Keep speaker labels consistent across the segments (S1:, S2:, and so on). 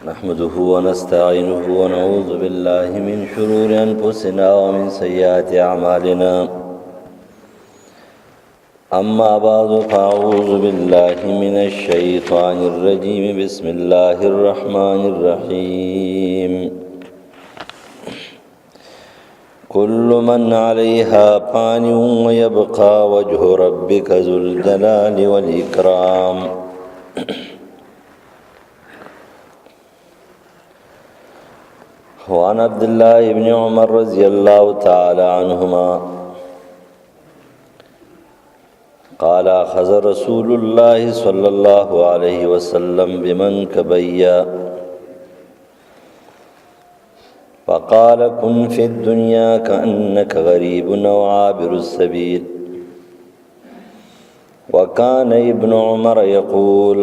S1: نحمده ونستعينه ونعوذ بالله من شرور أنفسنا ومن سيئات أعمالنا أما بعد فأعوذ بالله من الشيطان الرجيم بسم الله الرحمن الرحيم كل من عليها فان ويبقى وجه ربك ذو الجلال والإكرام وعن عبد الله بن عمر رضي الله تعالى عنهما قال أخذ رسول الله صلى الله عليه وسلم بمنكبي فقال كن في الدنيا كأنك غريب أو عابر السبيل. وكان ابن عمر يقول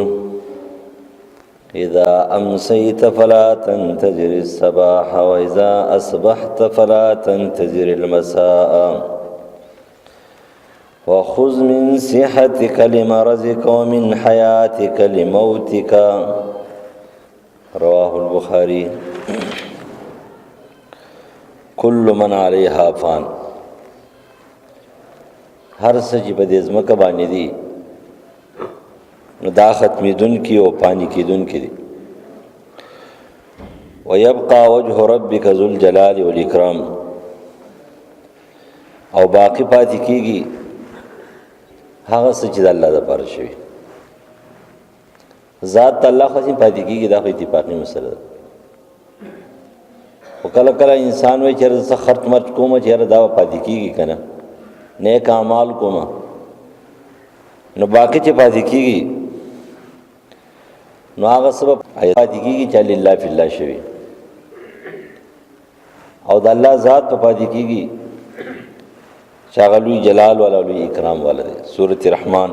S1: إذا أمسيت فلا تنتظر الصباح وإذا أصبحت فلا تنتظر المساء وخذ من صحتك لمرضك ومن حياتك لموتك. رواه البخاري. كل من عليها فان، هر څه چې په دې ځمکه باندې دي نو دا ختمېدونکي او پانی کېدونکي دي. ويبقى وجه ربك ذو الجلال والإكرام، او باقی پاتې کېږي هغه څه چې د الله دپاره شوي. ذات د الله خو چې پاتې کېږي دا خو اتفاقي مسله ده. خو کله کله انسان وایي چې زه خرچ مرچ کوم چې یاره دا به پاتې کېږي که نه، نیک اعمال کوم نو باقي چې پاتې کېږي نو هغه سبب پاتې کېږي چې لله فی الله شوي، او د الله ذات په پاتې کېږي چې هغه لوی جلال والا لوی اکرام والا دی. سورة رحمان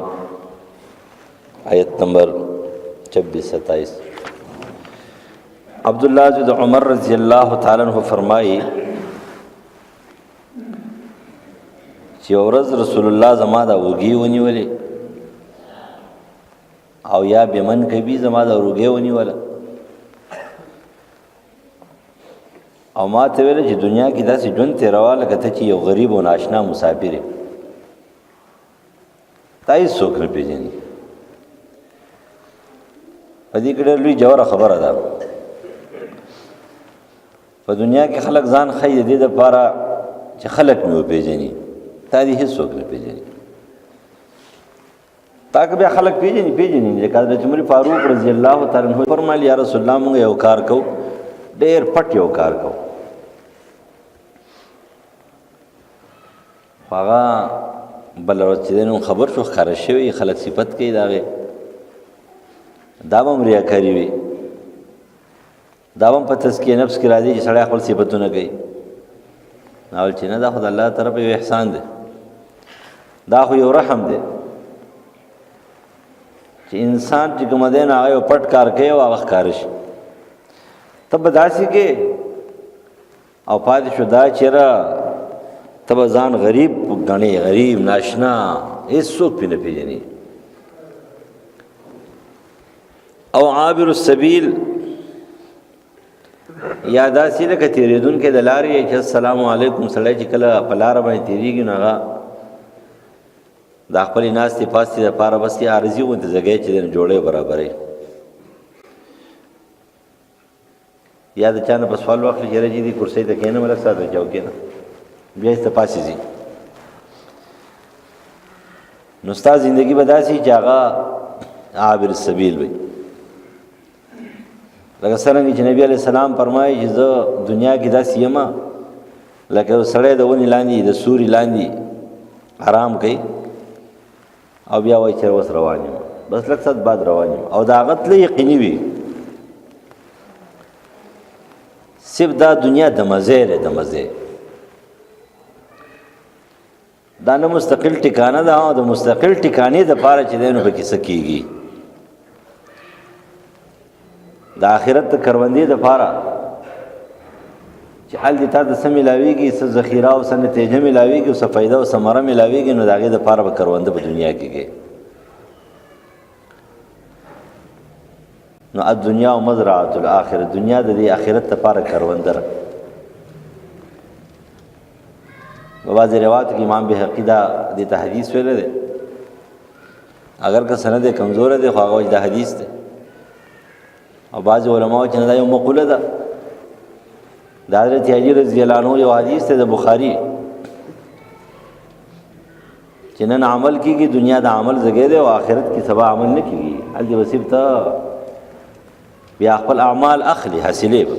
S1: آیت نمبر 26-27. عبداللہ بن عمر رضی اللہ تعالیٰ عنہ فرمائی چې ورځ رسول الله زما دا وږي ونیولې او یا بمن کبي زما دا وږي ونیوله او ما ته ویل چې دنیا کې داسې ژوند تېروه لکه ته چې یو غریب او ناشنا مسافر یې، تا هېڅ څوک نه پېژني. په دې کې ډېر لوی جوړه خبره ده. په دنیا کې خلک ځان ښیي د دې دپاره چې خلک مې وپېژني، تا دې هېڅوک نه پېژني. تا که بیا خلک پېژني لکه حضرت عمر فاروق رضی الله تعالی عنہ فرمایل یا رسول الله موږ یو کار کوو، ډېر پټ یو کار کوو، خو هغه بله ورځ چې دی نو خبر شو ښکاره شوي خلک صفت کوي د هغې، دا به هم ریاکاري وي، دا به هم په تزکیه نفس کې راځي چې سړی خپل صفتونه کوي. ناول چې نه، دا خو د الله طرف یو احسان دی، دا خو یو رحم دی چې انسان چې کومه دی نو هغه یو پټ کار کوي او هغه ښکاره شي. ته به داسې کې او پاتې شو دا چېره ته به ځان غریب ګڼې، غریب ناشنا، هېڅوک پې نه پېژني. او عابر السبیل، یا داسې لکه تېرېدونکی د لارې چې السلام علیکم سړی چې کله په لاره باندې تېرېږي نو هغه د خپلې ناستې پاستې دپاره بس یې عارضي غوندې ځګی چې دی نو جوړی برابروي، یا د چا نه په سوال واخلي چې رجي دي کرسۍ ته کښېنه لږ ساعت چاو کښېنه بیا یې ته پاسې ځي. نو ستا زندګي به داسې چې هغه عابر السبیل وي. لکه څرنګه چې نبی علیہ السلام فرمایي چې زه دنیا کې داسې یم لکه یو سړی د ونې لاندې د سوري لاندې آرام کوي او بیا وایي چې اوس روان یم، بس لږ ساعت بعد روان یم، او د هغه تله یقیني وي صرف دا دنیا د مزې دی، د مزې دا نه مستقل ټکانه ده، او د مستقل ټکانې دپاره چې دی نو پکې څه کېږي. د آخرت د کروندې دپاره چې حال دې تا ته څه ملاویږي، څه ذخیره او څه نتیجه ملاویږي او څه فایده او ثمره ملاویږي، نو د هغې دپاره به کرونده په دنیا کې کې نو الدنیا مزرعة الاخره، دنیا د دې آخرت لپاره کروندره. په بعضې روایتو کې امام بهقي دا دې ته حدیث ویلی دی، اگر که سند کمزوره دی خو هغه وایي دا حدیث دی. او بعضې علماء چې نه دا یو مقوله ده، د حضرت علی رضی الله عنه یو حدیث دی د بخاري چې نن عمل کېږي، دنیا د عمل ځای دی او آخرت کې سبا عمل نه کېږي. هلته به صرف ته بیا خپل اعمال اخلي حاصلې به.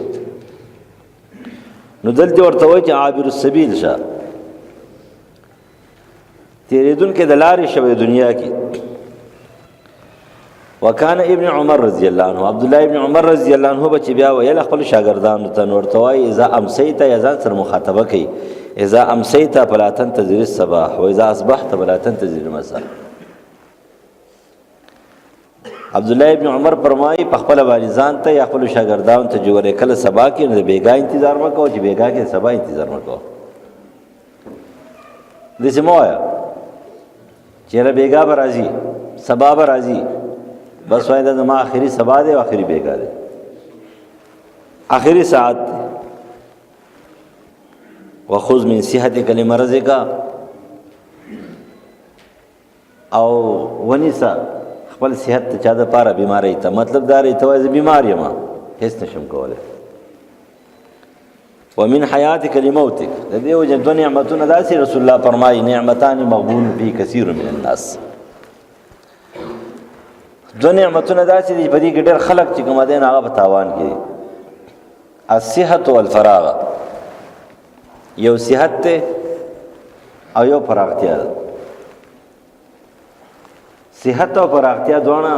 S1: نو دلته ورته وایي چې عابر السبیل شه، تیریدونکی د لارې شوی دنیا کې. وکانه ابن عمر رضی الله عنه، عبدالله ابن عمر رضی الله عنه به چې بیا ویل خپل شاګردانو ته، نو ورته وایي اذا امسیت، یا ځان سره مخاطبه کوي، اذا امسیت فلا تنتظر الصباح واذا اصبحت فلا تنتظر المساء. عبدالله ابن عمر فرمایي په خپل باندې ځان ته یا خپل شاګردانو ته جوړه کله سبا کې نه بیګا انتظار مکو، چې بیګا کې سبا انتظار مکو. دې سموایا چیرې بیګا به راځي سبا به راځي، بس وای دا زما آخري سبا دی او آخري بیګا دی، آخري ساعت دی. وخذ من صحتک لمرضک، او ونیسا خپل صحت ته چا د پاره بیماری ته، مطلب دا ری ته وای زه بیمار یم هیڅ نشم کولی. ومن حیاتک لموتک، د دې وجه دوه نعمتونه داسې رسول الله فرمایي نعمتان مغبون فی کثیر من الناس، دو نعمتونه داسې دي په دې کې ډېر خلک چې کوم دي هغه په تاوان کې. الصحت والفراغ، یو صحت ته او یو فراغتیا ده. صحت او فراغتیا دواړه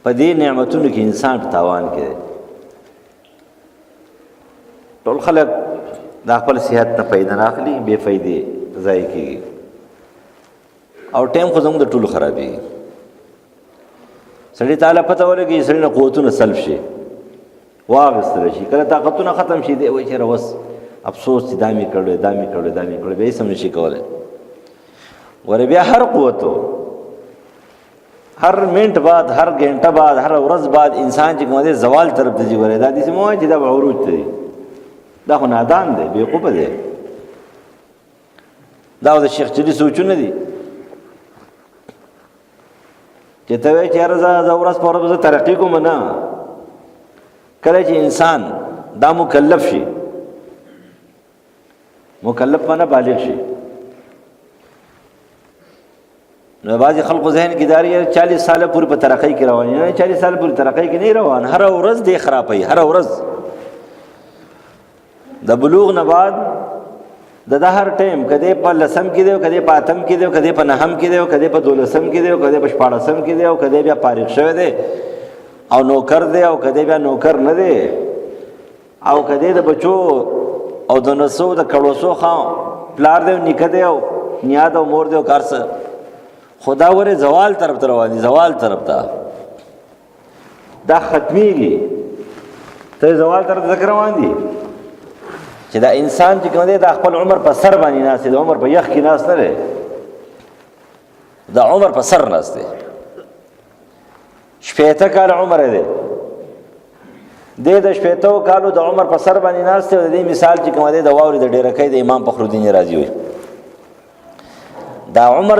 S1: په دې نعمتونو کې انسان په تاوان کې دی. ټول خلک د خپل صحت نه فایده نه اخلي، بې فایدې ضایع کېږي او ټایم خو زموږ د ټولو خرابېږي. سړي تعالی پته ولګي سړي نه قوتونه سلب شي، واغستلی شي، کله طاقتونه ختم شي، دی وایي چېره اوس افسوس چې دا مې کړی دا مې کړی دا مې کړی، بیا هېڅ هم نشي کولی. ور بیا هر قوتو هر منټ بعد، هر ګنټه بعد، هر ورځ بعد انسان چې کوم دی زوال طرف ته ځي. ورې دا داسې مه وایي چې دا به عروج ته دی، دا خو نادان دی، بېوقوفه دی. دا د شیخ چلي سوچونه دي چې ته وایې چې یاره زه ورځ په ورځ زه ترقي کوم. نه، کله چې انسان دا مکلف شي، مکلف معنی بالغ شي، نو بعضې خلقو ذهن کې دا دی 40 ساله پورې په ترقۍ کې روان. نه، 40 ساله پورې ترقۍ کې نه روان، هر ورځ دی خرابوي، هر ورځ د بلوغ نه بعد د هر ټایم کدی په 10م کې دی، کدی په 8م کې دی، کدی په 9م کې دی، کدی په 12م کې دی، کدی په 14م کې دی، او کدی بیا فارغ شوی دی او نوکر دی، او کدی بیا نوکر نه دی، او کدی د بچو او د نسو د کړوسو خان پلار دی، نیکه دی، او نیاد او مور دی، او کار څه خدا ورې زوال طرف ته روان دي، زوال طرف ته دا ختمیږي. ته زوال طرف ته روان دي چې دا انسان چې کوم دی دا خپل عمر په سر باندې ناست دی، د عمر په یخ کې ناست نه دی، دا عمر په سر ناست دی. 80 کاله عمر دی، د 80 کالو د عمر په سر باندې ناست دی. د دې مثال چې کوم دی د واورې د ډیرکۍ د امام فخرالدین رازي وي، دا عمر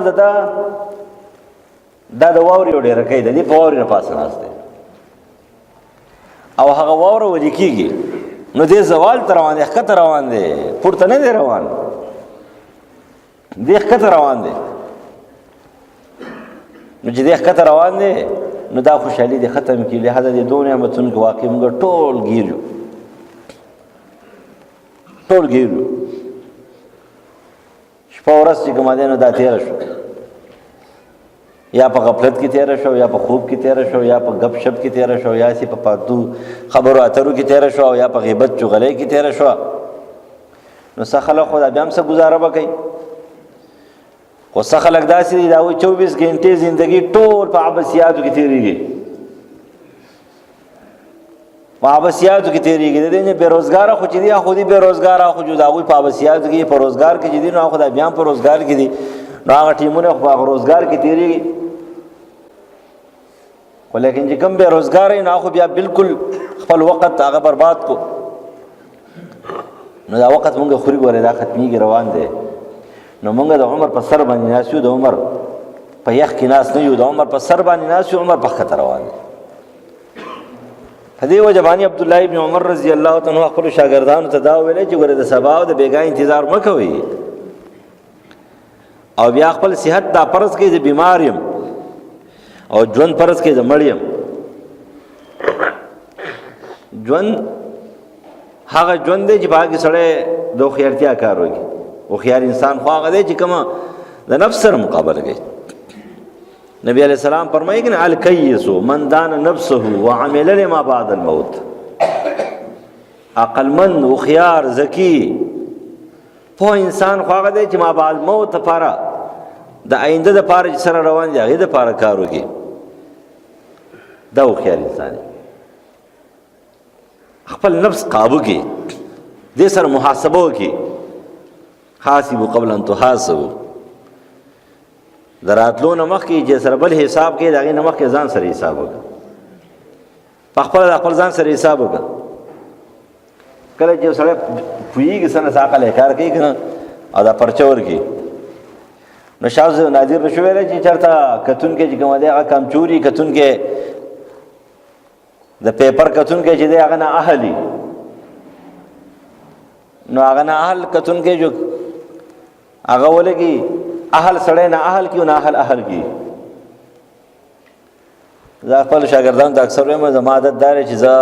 S1: دا د واورې او ډیرکۍ د دې په واورې نه پاسه ناست دی، او هغه واوره ولې کېږي نو دې زوال ته روان دی، ښکته روان دی، پورته نه دی روان، دې ښکته روان دی. نو چې دې ښکته روان دی نو دا خوشحالي دې ختم کړي. لهذا دې دوه نعمتونو کې واقع موږ ټول ګیر یو، ټول ګیر یو. شپه ورځ چې کومه دی نو دا تېره شو، یا په غفلت کې تېره شو، یا په خوب کې تېره شو، یا په گپ شپ کې تېره شو، یا په پاتو خبرو اترو کې تېره شو، یا په غیبت چغلۍ کې تېره شو. نو څه خلک خو دا بیا هم څه ګزاره به کوي، خو څه خلک داسې دي دا وایي 24 ګنټې زندګي ټول په عبثیاتو کې تېرېږي، په عبثیاتو کې تېرېږي. د دې نه بېروزګاره خو چې دي خو دي بېروزګاره، خو د هغوی په عبثیاتو کې په روزګار کې چې دي نو خو دا بیا هم په روزګار کې دي، نو هغه ټیمونه خو په هغه روزګار کې تېرېږي. خو لیکن چې کوم بې روزګاره نو خو بیا بالکل خپل وخت هغه برباد کو نو دا وخت مونږ خوري ګورې دا ختمېږي روان دی نو مونږ د عمر په سر باندې ناست یو د عمر په یخ کې ناست نه یو د عمر په سر باندې ناست یو عمر په ښکته روان دی په دې وجه باندې عبدالله ابن عمر رضی الله تعالی عنه خپلو شاګردانو ته دا وویلی چې ګوره د سبا او د بېګا انتظار مه کوئ او بیا خپل صحت دا فرض کړئ زه بیمار یم او ژوند فرض کړئ زه مړ یم ژوند هغه ژوند دی چې په هغې سړی د هوښیارتیا کار وکړي هوښیار انسان خو هغه دی چې کومه د نفس سره مقابله کوي نبی علیہ السلام فرمایي کہ الکیس من دان نفسه وعمل لما بعد الموت عقلمند هوښیار ذکي په انسان خو هغه دی چې ما بعد الموت لپاره د آینده دپاره چې سره روان دی هغې دپاره کار وکړي دا هوښیار انسان دی خپل نفس قابو کې دې سره محاسبه وکړي حاسبو قبل ان تحاسبو د راتلو نه مخکې چې سره بل حساب کوي د هغې نه مخکې ځان سره حساب وکړه په خپله د خپل ځان سره حساب وکړه کله چې یو سړی پوهېږي څه نه څه عقل یې کار کوي که نه او دا پرچه ورکړي نو شاه نادر نشو ویلی چې چېرته کتونکی چې کومه دی هغه کمچوري کتونکی د پیپر کتونکی چې دی هغه نه اهلي نو هغه نه اهل کتونکی جو هغه ولګي اهل سړی نه اهل کی نه اهل کی زه خپل شاګردانو ته اکثر وایم زما عادت دا دی چې زه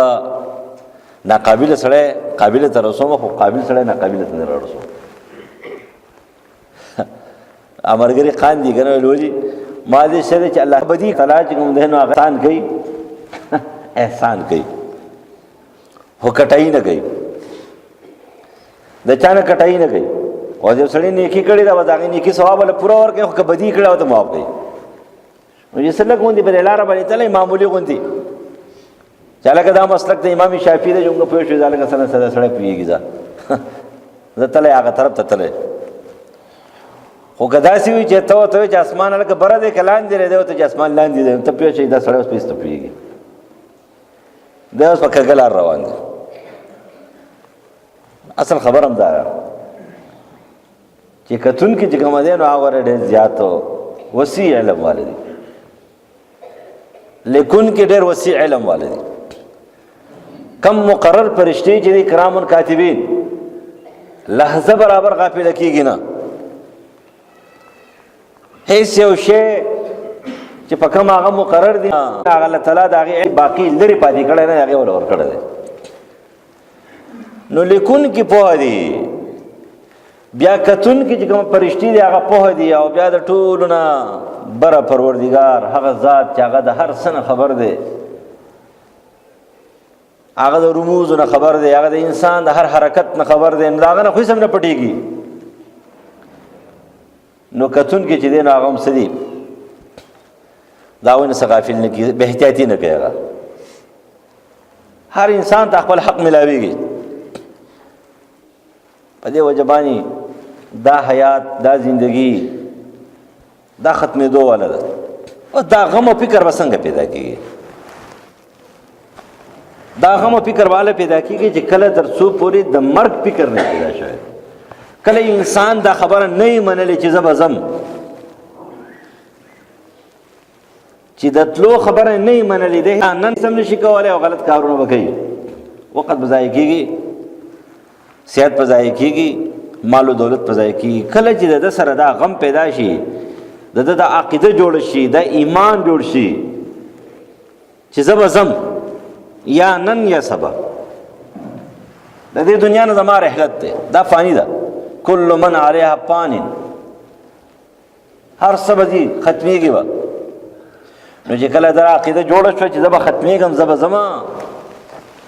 S1: ناقابله سړی قابله ته رسوم خو قابل سړی ناقابله ته نه رسوم امرګری خان دي کنه ولولي ما دې سره چې الله بدی کلا چې کوم ده نو احسان کوي احسان کوي هو کټای نه کوي د چانه کټای نه کوي او چې سړی نیکی کړي دا وداغي نیکی ثواب له پورا ورکه خو بدی کړه او ته معاف کوي نو چې سلک غوندي په لاره باندې تلې معمولی غوندي چاله دا مسلک د امام شافعي د جمله په شوي ځاله سره سره سره پیږي ځا زه تلې هغه طرف ته تلې خو کدا سی وي چې ته چې اسمان لکه بره دې کلان دی ته چې اسمان لاندې دی ته پیو چې دا سره اوس پیسته پیږي دا اوس په کګلار روان دي اصل خبر هم دا چې کتون کې چې کوم دی نو هغه ډېر زیات وسیع علم والدي لیکن کې ډېر وسیع علم والدي کم مقرر فرشتي چې کرام کاتبین لحظه برابر غافل کیږي نه هیڅ یو شی چې په کوم هغه مقرر دي هغه الله تعالی د هغې باقي لرې پاتې کړی نه هغې ول ورکړی دی نو لیکون کې پوهه دي بیا کتون کې چې کوم فرشتي دي هغه پوهه دي او بیا د ټولو نه بره پروردګار هغه ذات چې هغه د هر څه نه خبر دی هغه د رموزو نه خبر دی هغه د انسان د هر حرکت نه خبر دی نو د هغه نه خو هېڅ هم نه پټېږي نو کتون کې چې دی نو هغه هم څه دي د هغوی نه څه غافل نه کېږي بې احتیاطي نه کوي هغه هر انسان ته خپل حق میلاویږي په دې وجه باندې دا حیات دا زندگی دا ختمېدو والا ده او دا غم او فکر به څنګه پیدا کېږي دا غم او فکر والا پیدا کېږي چې کله تر څو پورې د مرګ فکر نه پیدا شوی کله انسان دا خبره نه یې منلې چې زه به ځم چې د تلو خبره نه یې منلې دی نن سم نشي کولی او غلط کارونه به کوي وخت به ضایع کېږي صحت په ضایع کېږي مال و دولت په ضایع کېږي کله چې د ده سره دا غم پیدا شي د ده د عقیده جوړ شي د ایمان جوړ شي چې زه به ځم یا نن یا سبا د دې دنیا نه زما رحلت دی دا فانی ده کل من علیها فان هر څه به ځي ختمېږي به نو چې کله دا عقیده جوړه شوه چې زه به ختمېږم زه به ځمه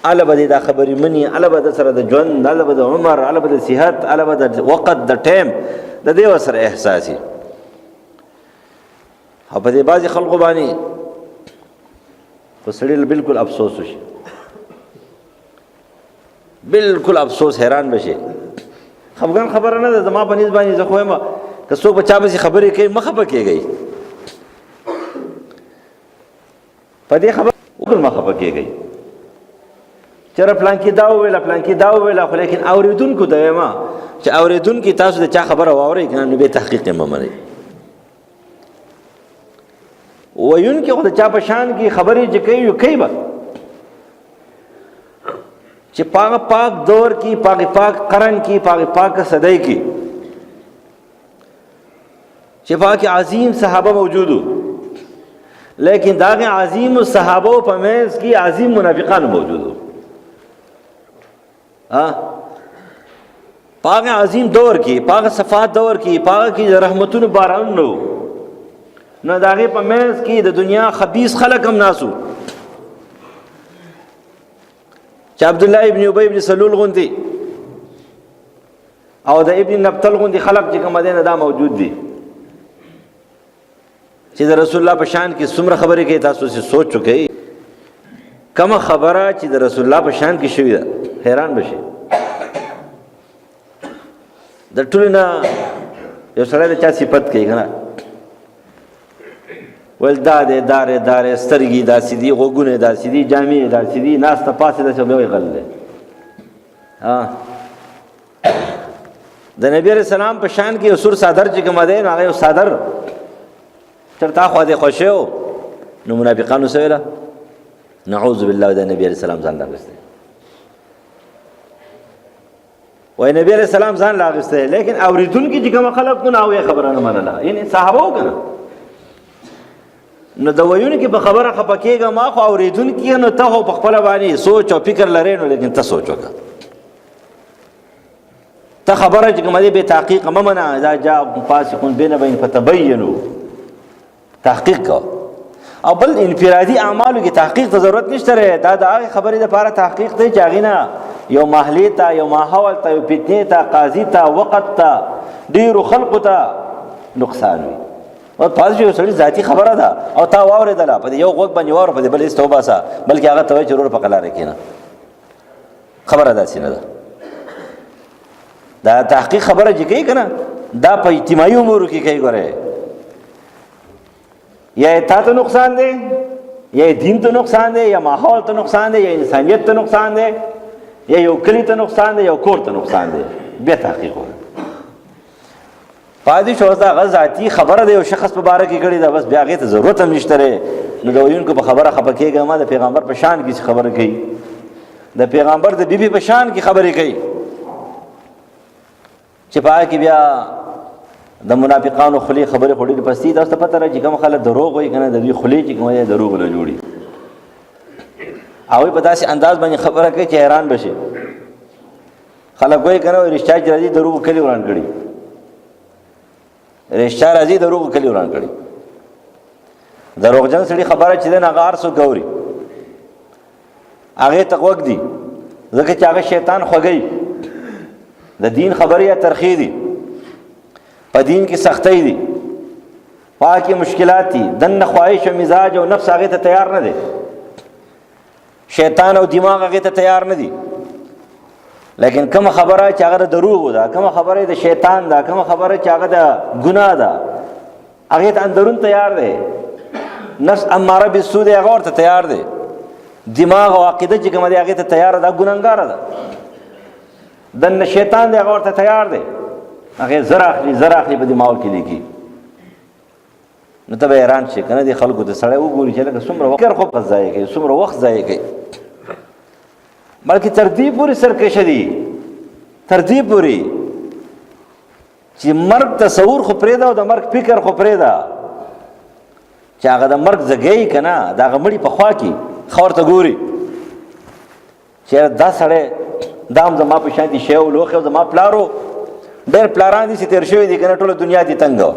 S1: اله به دا خبرې مني اله به د سره د ژوند اله به د عمر اله به د صحت اله به د وخت د ټایم د دې ورسره احساسي او په دې بعضې خلقو باندې په سړي بالکل افسوس وشي بالکل افسوس حیران بشي خفګان خبره نه ده زما په نیز باندې زه خو یم که څوک په چا پسې خبرې کوي مه خفه کېږئ په دې خبر وګل ما خپه کېږي چېرې پلان کې دا وویله پلان کې دا وویله، خو لیکن اورېدونکو ته وایم چې اورېدونکي تاسو د چا خبره واورئ که نه نو بیا تحقیق یې مه منئ. ویونکي خو د چا په شان کې خبرې چې کوي به چې پاک پاک دور کی پاک پاک قرن کی پاک پاک صدی کی چې پاک عظیم صحابه موجودو، لیکن داغه عظیم صحابه په منځ کې عظیم منافقان موجودو. پاک عظیم دور کی پاک صفات دور کی پاک کی رحمتونو باران نو داغه په منځ کې د دنیا خبيث خلق هم ناسو، چې عبد الله ابن ابي ابن سلول غوندي او د ابن نبتل غوندي خلق چې کوم دینه دا موجود دي چې د رسول الله په شان کې څومره خبرې کوي. تاسو سې سوچ چکئ کومه خبره چې د رسول الله په شان کې شوې ده حیران بشئ. د ټولو نه یو سړی د چا صفت کوي که نه ویل دا دی دارې سترګې داسې دي غوږونه داسې دي جامې داسې دي ناسته پاسې داسې بیا وایي غل دی. د نبي علیه السلام په شان کې یو سور صادر چې کومه دی نو هغه یو صادر چرته خوا دې خوښ و نو منافقانو څه ویله نعوذ بالله د نبي علیه السلام ځان راغستی وایي نبي علیه السلام ځان راغستی، لیکن اورېدونکي چې کومه خلق نو هغوی خبره نه منله، یعنې صحابه و که نه نو د ویونکي په خبره خفه کېږه ما خو اورېدونکي نو ته خو په خپله باندې سوچ او فکر لرې نو لیکن ته سوچ وکړه، ته خبره چې کومه دی بې تحقیقه مه منه. اذا جاءکم فاسق بنبأ فتبینوا تحقیق کوه. او بل انفرادي اعمالو کې تحقیق ته ضرورت نشته دی، دا د هغې خبرې دپاره تحقیق دی چې هغې نه یو محلې ته یو ماحول ته یو فتنې ته قاضي ته وقت ته ډېرو خلقو ته نقصان وي. او پاس یو سړي ذاتي خبره ده او تا واورېدله په دې یو غوږ باندې واوره په دې بل هېڅ ته وباسه، بلکې هغه ته وایي چې ورور په قلاره کښېنه. خبره داسې نه ده. دا تحقیق خبره چې کوي که نه دا په اجتماعي امورو کې کوي. ګورئ یا تا ته نقصان دی یا دین ته نقصان دی یا ماحول ته نقصان دی یا انسانیت ته نقصان دی یا یو کلی ته نقصان دی یا کور ته نقصان دی، بیا تحقیق وکړه. پاتې شو دا هغه ذاتي خبره ده یو شخص په باره کې کړې ده، بس بیا هغې ته ضرورت هم نشته دی. نو د ویونکو په خبره خفه کېږه ما د پیغمبر په شان کې خبره کوي، د پیغمبر د بیبي په شان کې خبرې کوي چې په هغه کې بیا د منافقانو خولې خبرې خو ډېرې پستې. تاسو ته پته ده چې کوم خلک دروغ وایي که نه د دوی خولې چې کومه دی دروغ نه جوړي. هغوی په داسې انداز باندې خبره کوي چې حیران بشي. خلک وایي که نه وایي رښتیا چې راځي دروغ کلي وران کړي، رښتیا راځي دروغ کلي وران کړي. دروغجن سړي خبره چې دی نه هغه هر څوک اوري، هغې ته غوږ دي ځکه چې هغه شیطان خوږوي. د دین خبرې یا ترخې دي، په دین کې سختۍ دي، پا کې مشکلات دي، دننه خواهش او مزاج او نفس هغې ته تیار نه دی، شیطان او دماغ هغې ته تیار نه دي. لیکن کومه خبره چې هغه د دروغو ده، کومه خبره د شیطان ده، کومه خبره چې هغه د ګناه ده هغې ته اندرون تیار دی. نفس اماره بالسوء دی هغه ورته تیار دی، دماغ او عقیده چې کومه دی هغې ته تیاره ده، ګنهګاره ده. دننه شیطان دی هغه ورته تیار دی، هغې زر اخلي په دې ماحول کې لیکي. نو ته به حیران شي که نه دې خلکو ته سړی وګوري چې لکه څومره فکر خو ضایع کوي، څومره وخت ضایع کوي، بلکې تر دې پورې سرکشه دي، تر دې پورې چې مرګ تصور خو پرېږده او د مرګ فکر خو پرېږده چې هغه د مرګ زګی که نه د هغه مړي په خوا کې ښه ورته ګوري چې دا سړی دا هم زما په شانتې شی و لوښی او زما پلارو ډېر پلاران دي چې تېر شوي دي که نه ټوله دنیا دي تنګه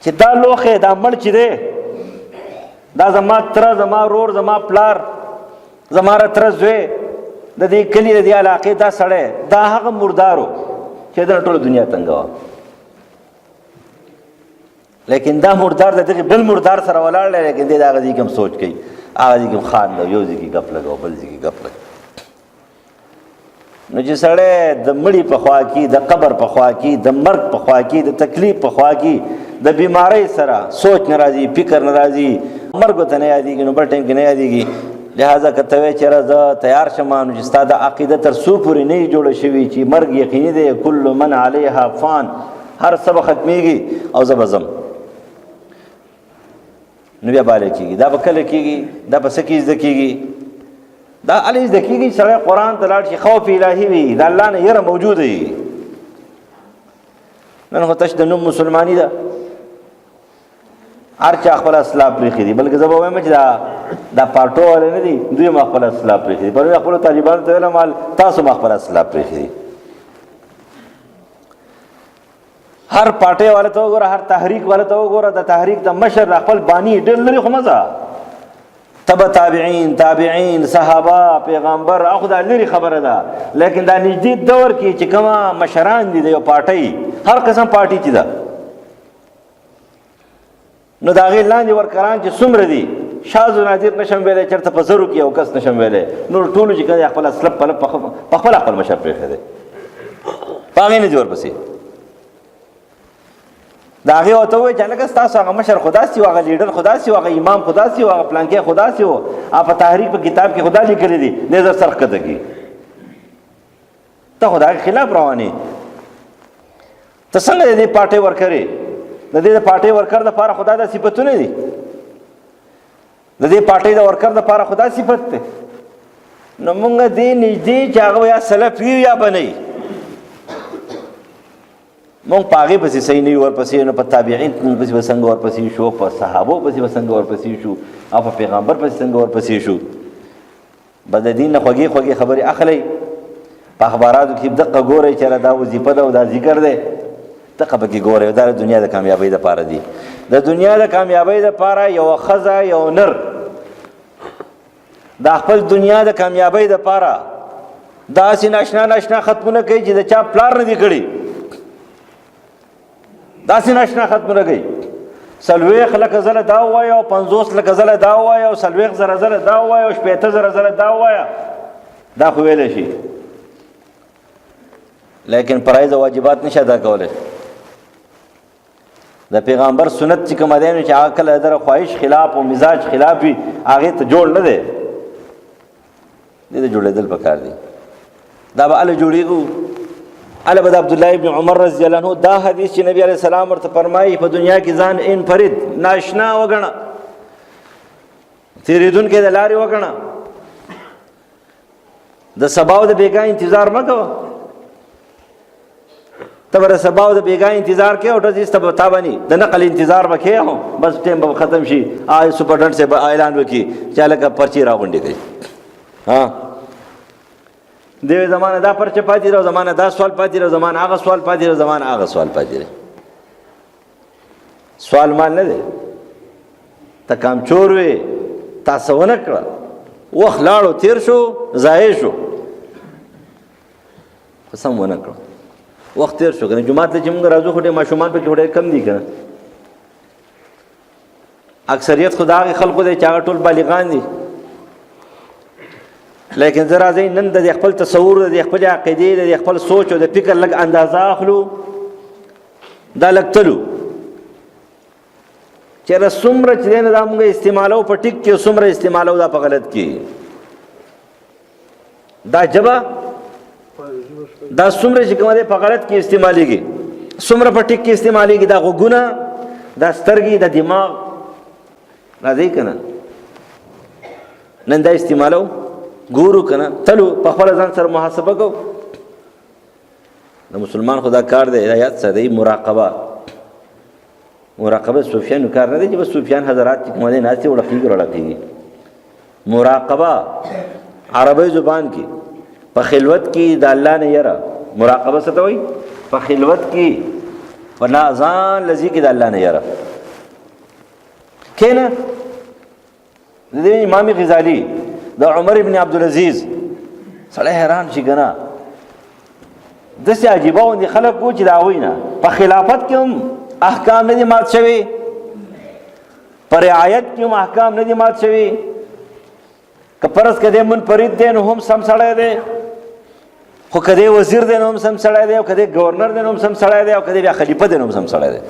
S1: چې دا لوښی دا مړ چې دی دا زما تره زما رور زما پلار زما را تره زوی د دې کلي د دې علاقې دا سړی دا هغه مردارو چې دنه ټوله دنیا تنګه وه. لیکن دا مردار د دغې بل مردار سره ولاړ دی، لیکن دی د هغه ځای کې هم سوچ کوي، هغه ځای کې هم خاندي، یو ځای کې ګپ لګوي بل ځای کې ګپ لګوي. نو چې سړی د مړي په خوا کې، د قبر په خوا کې، د مرګ په خوا کې، د تکلیف په خوا کې، د بیمارۍ سره سوچ نه راځي، فکر نه راځي، مرګ ته نه یادېږي نو بل ټایم کې نه یادېږي. لہذا که ته وایې چېرې زه تیار شم نو چې ستا د عقیده تر څو پورې نه وي جوړه شوي چې مرګ یقیني دی، کل من علیها فان، هر څه به ختمېږي او زه به ځم، نو بیا باله کېږي. دا به کله کېږي؟ دا به څه کې زده کېږي؟ دا هلې زده کېږي چې سړی قرآن ته لاړ شي، خوف الهي وي، د الله نه یره موجوده وي. نن خو تش د نوم مسلماني ده، هر چا خپل اصلاح پرېښي دي. بلکې زه به وایم چې دا پارټو والے نه دي، دوی هم خپل اصلاح پرېښي دي. پرون خپلو طالبانو ته ویلم تاسو هم خپل اصلاح پرېښي دي. هر پارټۍ والا ته وګوره، هر تحریک والا ته وګوره، د تحریک د مشر د خپل بانی ډېر لري، خو مزه تبه تابعین صحابه پیغمبر اخو دا لري خبره ده. لیکن دا نږدې دور کې چې کومه مشران دي د یو پارټۍ، هر قسم پارټي چې ده، نو د هغې لاندې ورکران چې څومره دي، شاذ و نادر نشم ویلی، چېرته په زرو کې یو کس نشم ویلی، نور ټولو چې کوم خپل اسلب په خپله خپل مشر پرېښی دی، په هغې نه دي ورپسې. د هغې ورته ووایي چې هلکه ستاسو هغه مشر خو داسې و، هغه لیډر خو داسې و، هغه امام خو داسې و، هغه پلانکی خو داسې و، په تحریک په کتاب کې خو دا لیکلي دي، دی زر سر ښکته کړي. ته خو د هغې خلاف روان یې. ته څنګه د دې پارټۍ ورکر یې؟ د دې د پارټۍ ورکر دپاره خو دا صفتونه دي، د دې پارټۍ د ورکر دپاره خو دا صفت دی. نو مونږ دې نږدې چې هغه یا سلف وي یا به نه وي، مونږ په هغې پسې صحیح نه وي ورپسې، نو په تابعین پسې به څنګه ورپسې شو، په صحابو پسې به څنګه ورپسې شو، او په پیغمبر پسې څنګه ورپسې شو. به د دین نه خوږې خوږې خبرې اخلئ، په اخباراتو کې دقه ګورئ چې دا وظیفه ده او دا ذکر دی، دقه پکې ګورئ. دا د دنیا د کامیابۍ دپاره دي. د دنیا د کامیابۍ دپاره یوه ښځه یو نر د خپل دنیا د کامیابۍ دپاره داسې ناشنا ختمونه کوي چې د چا پلار نه دي کړي، داسې ناشنا ختمونه کوي. 40 لکه ځله دا ووایه او 50 لکه ځله دا ووایه او 40 زره ځله دا ووایه او 80 زره ځله دا ووایه، دا خو ویلی شي، لیکن فرایض او واجبات نشي ادا کولی. د پیغمبر سنت چې کومه دی نو چې هغه کله در خواهش خلاف او مزاج خلاف وي، هغې ته جوړ نه دی، دې ته جوړېدل پکار دي. دا به هله جوړېږو، هله به د عبدالله ابن عمر رضی الله عنه دا حدیث چې نبی علیه السلام ورته فرمایي په دنیا کې ځان انفرد ناشنا وګڼه، تېرېدونکی د لارې وګڼه، د سبا او د بېګا انتظار مه کوه. ته به د سبا او د بېګا انتظار کوې او ډز ته به تا بني د نقل انتظار به کوې، خو بس ټایم به ختم شي، سپرډنټ صاحب به اعلان وکړي چې هلکه پرچې راغونډې کوي. دیوی زمانه دا پرچه پاتې رو، زمانه دا سوال پاتې رو، زمانه هغه سوال پاتې رو، زمانه هغه سوال پاتې رو. سوال مال نه دی، ته کامچور وې، تا څه ونه کړه، وخت لاړو تېر شو ضایع شو، خو سم ونه کړه، وخت تېر شو. که نه جومات ته چې موږ راځو خو ډېر ماشومان پکې خو ډېر کم دي که نه، اکثریت خو د هغې خلقو دی چې هغه ټول بالغان دي. لیکن زه راځئ نن د خپل تصور، د خپل عقیدې، د خپل سوچ او د فکر لږ اندازه اخلو، دا لږ تلو چېرې څومره چې دی نه دا موږ استعمالو په ټیک کې، څومره استعمالو دا په غلط کې. دا ژبه دا څومره چې کومه دی په غلط کې استعمالېږي، څومره په ټیک کې استعمالېږي. دا غوږونه، دا سترګې، دا دماغ، راځئ که نه نن دا استعمالو، ګورو که نه، تلو په خپله ځان سره محاسبه کوو. د مسلمان خو دا کار دی، دا یاد ساتئ، مراقبه صوفیانو کار نه دی چې بس صوفیان حضرات چې کومه دی ناست دي وړقېږي. مراقبه عربی زبان کې په خلوت کې د الله نه یره، مراقبه څه ته وایي؟ په خلوت کې په نازان لذي کې د الله نه یره. کښېنه د دې امام غزالي د عمر ابن عبدالعزیز سړی حیران شي که نه، داسې عجیبه غوندې خلک وو چې د هغوی نه په خلافت کې هم احکام نه دي مات شوي، په رعایت کې هم احکام نه دي مات شوي. که فرض که دی منفرد دی نو هم سم سړی دی، خو که دی وزیر دی نو هم سم سړی دی، او که دی گورنر دی نو هم سم سړی دی، او که دی بیا خلیفه دی نو هم سم سړی دی.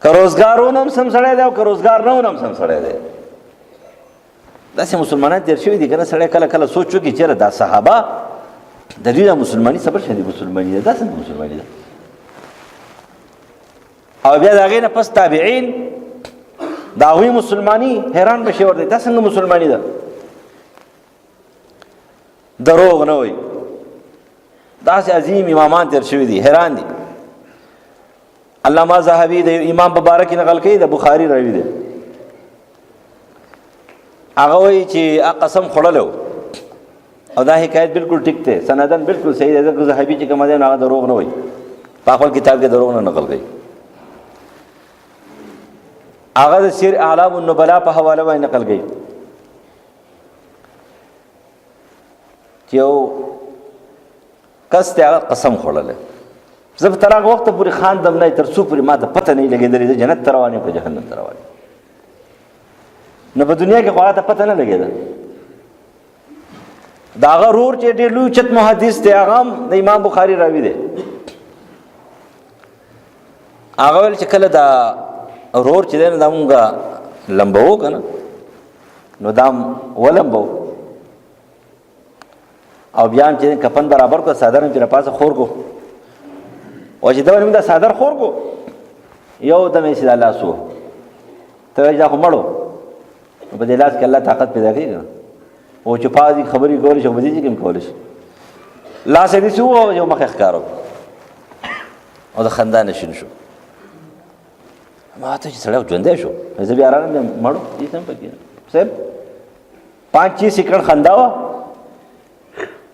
S1: که روزګار هم سم سړی دی او که روزګار نه هم سم سړی دی. داسې مسلمانان تېر شوي دي که نه. سړی کله کله سوچ وکړي چېرې دا صحابه د دوی د مسلماني څه بل شان دي مسلماني ده، دا څنګه مسلماني ده؟ او بیا د هغې نه پس تابعین د هغوی مسلماني حیران به شي ورته، دا څنګه مسلماني ده؟ دروغ نه وایي. داسې عظیم امامان تېر شوي دي، حیران دي. علامه ذهبي د امام په باره کې نقل کوي، د بخاري راوي دی. هغه وایي چې قسم خوړلی او دا حکایت بالکل ټیک دی، سندن بالکل صحیح دی، ځکه ذهبي چې کومه دی نو هغه دروغ نه وایي، په خپل کتاب کې دروغ نه نقل کوي. هغه د سیر اعلام النبلا په حواله باندې نقل کوي چې یو کس ته هغه قسم خوړلی، زه به تر هغه وخته پورې خاندم نه تر څو پورې ما ته پته نه وي لګېدلې زه جنت ته روان یم که جهنم ته روان یم. نو په دنیا کې خو هغه ته پته نه لګېده. د هغه ورور چې ډېر لوی چت محدث دی، هغه هم د امام بخاري راوي دی. هغه ویل چې کله دا ورور چې دی نو دا مونږ لمبوو که نه، نو دا ولمبو او بیا هم چې کفن برابر کړو، څادر هم چې راپاسه خور کو، او چې دا ولې موږ دا څادر خور کو، یو دم یې چې دا لاس و، ته وایي دا خو مړ و، په دې لاس کې الله طاقت پیدا کوي که نه، او چې پازي خبرې کولی شي او په دې کې هم کولی شي. لاس یې داسې ووهه چې مخ یې ښکاره او د خندا نه شین شو. ما ته چې سړی ژوندی شو، زه بیا رانم بیا مړ و، هېڅ هم پکې نه. صاحب 5-6 سیکنډ خندا وه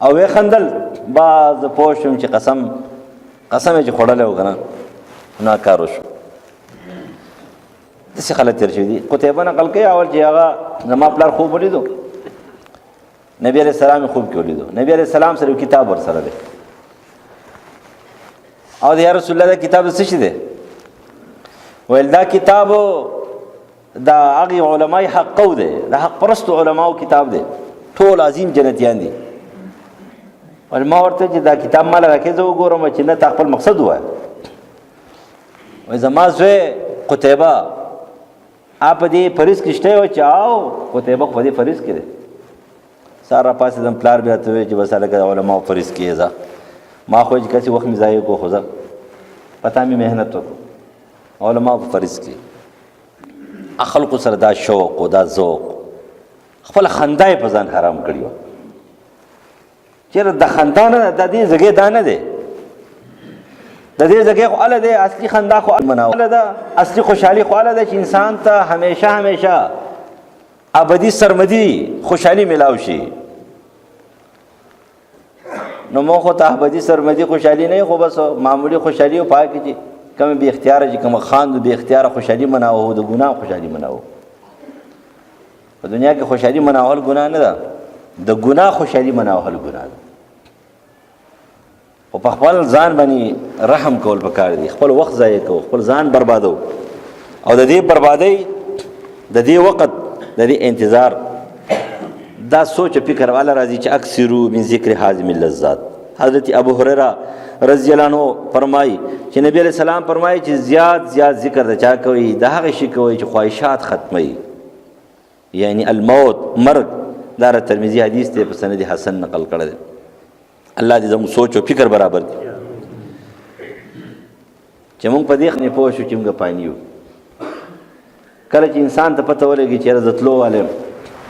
S1: او وی خندل، بعد پوه شوم چې قسم یې چې خوړلی و که نه، ناکار وشو. داسې خلک تېر شوي دي. قتیبه نقل کوي اول چې هغه زما پلار خوب ولیدو، نبي علیه السلام یې خوب کې ولیدو، نبي علیه السلام سره یو کتاب ورسره دی او د یا رسول الله دا کتاب د څه شي دی؟ ویل دا کتاب د هغې علمای حقو دی، د حق پرستو علماو کتاب دی، ټول عظیم جنتیان دي. ویل ما ورته چې دا کتاب ما له راکې زه وګورم چې نه تا خپل مقصد ووایه. وایي زما زوی قتیبه په دې فریض کې شته و چې او قتیبه خو په دې فریض کې دی. سهار راپاڅېدم، پلار بیا ته وایي چې بس هلکه د علماو فریض کې یې ځه. ما خو چې کسې وخت مې ضایع کړو، خو زه پتا مې محنت وکړو علماو په فریض کې. خلقو سره دا شوق او دا ذوق، خپله خندا یې په ځان حرام کړې وه. چېرې د خندا نه د دې ځګې دا نه دی، د دې ځګې خو هله دی، اصلي خندا خو مناوله ده، اصلي خوشحالي خو هله ده چې انسان ته همیشه ابدي سرمدي خوشحالي میلاو شي. نو مو خو ته ابدي سرمدي خوشحالي نه، خو بس معمولی خوشحالي و پای کې چې کومه بې اختیاره چې کومه خاندو بې اختیاره خوشحالي مناوه، د ګناه خوشحالي مناوه. په دنیا کې خوشحالي مناول ګناه نه ده، د ګناه خوشحالي مناول ګناه ده. او په خپل ځان باندې رحم کول پکار دي، خپل وخت ضایع کول، خپل ځان بربادو، او د دې بربادۍ د دې وخت د دې انتظار دا سوچ فکر والا راځي چې اکثرو من ذکر حازم اللذات. حضرت ابو هريره رضی الله عنه فرمایي چې نبی علیہ السلام فرمایي چې زیات ذکر د چا کوي د هغه شي کوي چې خواهشات ختمي، یعنی الموت مرګ. دا ترمذی حدیث ته په سند حسن نقل کړی دی. الله دې زموږ سوچ او فکر برابر کړي چې موږ په دې نه پوه شو چې موږ پانی یو. کله چې انسان ته پته ولګي چې زه تلو والی یم،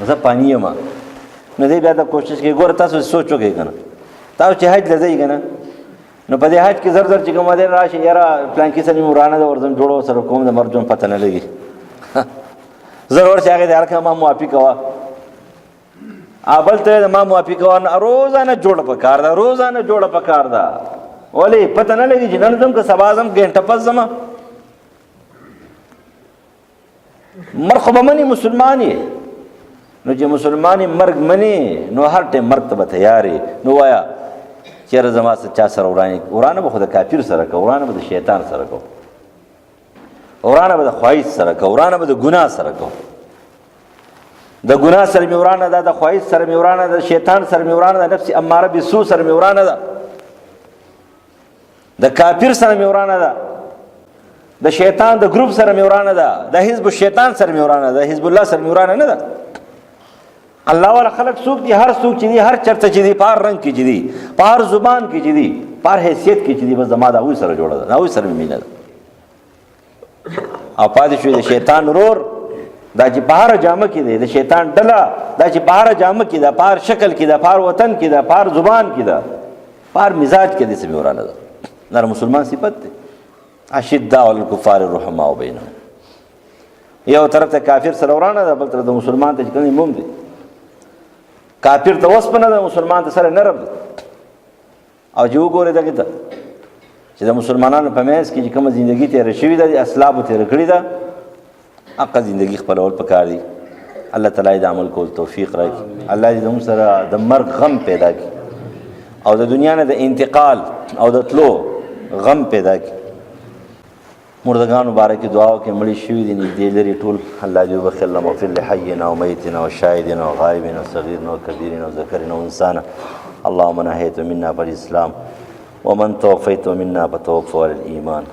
S1: زه پانی یم، نو دی بیا دا کوشش کوي. ګوره تاسو سوچ وکړئ که نه، تاسو چې حج له ځئ که نه، نو په دې حج کې زر چې کومه دی راشي، یاره پلانکي سره مې ورانه ده ورځم جوړو سره کوم د مرجون پته نه لګي. زر ورشي هغې د هلکه ما معافي کوه، بل ته د ما معافي کوه. روزانه جوړه پکار ده، روزانه جوړه پکار ده. ولې پته نه لګي چې نن ځم که سبا ځم ګنټه پس ځمه. مرګ خو به منې مسلمان یې، نو چې مسلمان یې مرګ منې نو هر ټیم مرګ ته به تیار یې. نو وایه چېرې زما چا سره ورانه به خو د کافر سره کوه، ورانه به د شیطان سره کوه، ورانه به د خواهش سره کوه، ورانه به د ګناه سره کوه. د ګناه سره مې ورانه ده، د خواهش سره مې ورانه ده، د شیطان سره مې ورانه ده، نفس اماره بالسوء سره مې ورانه ده، د کافر سره مې ورانه ده. د شیطان د ګروپ سره مې ورانه ده، د حزب الشیطان سره مې ورانه ده، حزب الله سره مې ورانه نه ده. الله والا خلق څوک دي؟ هر څوک چې دي، هر چرته چې دي، په هر رنګ کې چې دي، په هر زبان کې چې دي، په هر حیثیت کې چې دي، بس زما د هغوی سره جوړه ده، د هغوی سره مې مینه ده. او پاتې شوی د شیطان ورور دا چې په هره جامه کې دی، د شیطان ډله دا چې په هره جامه کې ده، په هر شکل کې ده، په هر وطن کې ده، په هر زبان کې ده، په هر مزاج کې دې سمې ورانه ده. دا مسلمان صفت دی. اشداء الکفار رحماء بینهم. یو طرف ته کافر سره ورانه ده، بل طرف ته مسلمان ته چې کوم موم دی. کافر ته وسپنه ده، مسلمان ته سره نرم ده. او چې وګورئ دغې ته چې د مسلمانانو په منځ کې چې کومه زندګي تېره شوې ده، د اسلافو تېره کړې ده، حقه زندګي خپلول پکار دي. الله تعالی د عمل کول توفیق راکړي. الله دې زموږ سره د مرګ غم پیدا کړي او د دنیا نه د انتقال او د تلو غم پیدا کړي. مردگانو باره کې دعا وکړئ، مړي شوي دي نږدې لري ټول الله دې وبخښي. اللهم اغفر لحینا ومیتنا وشاهدنا وغائبنا وصغیرنا وکبیرنا وذکرنا وانثانا. اللهم من احییته منا فالاسلام ومن توفیته منا فتوفه على الایمان.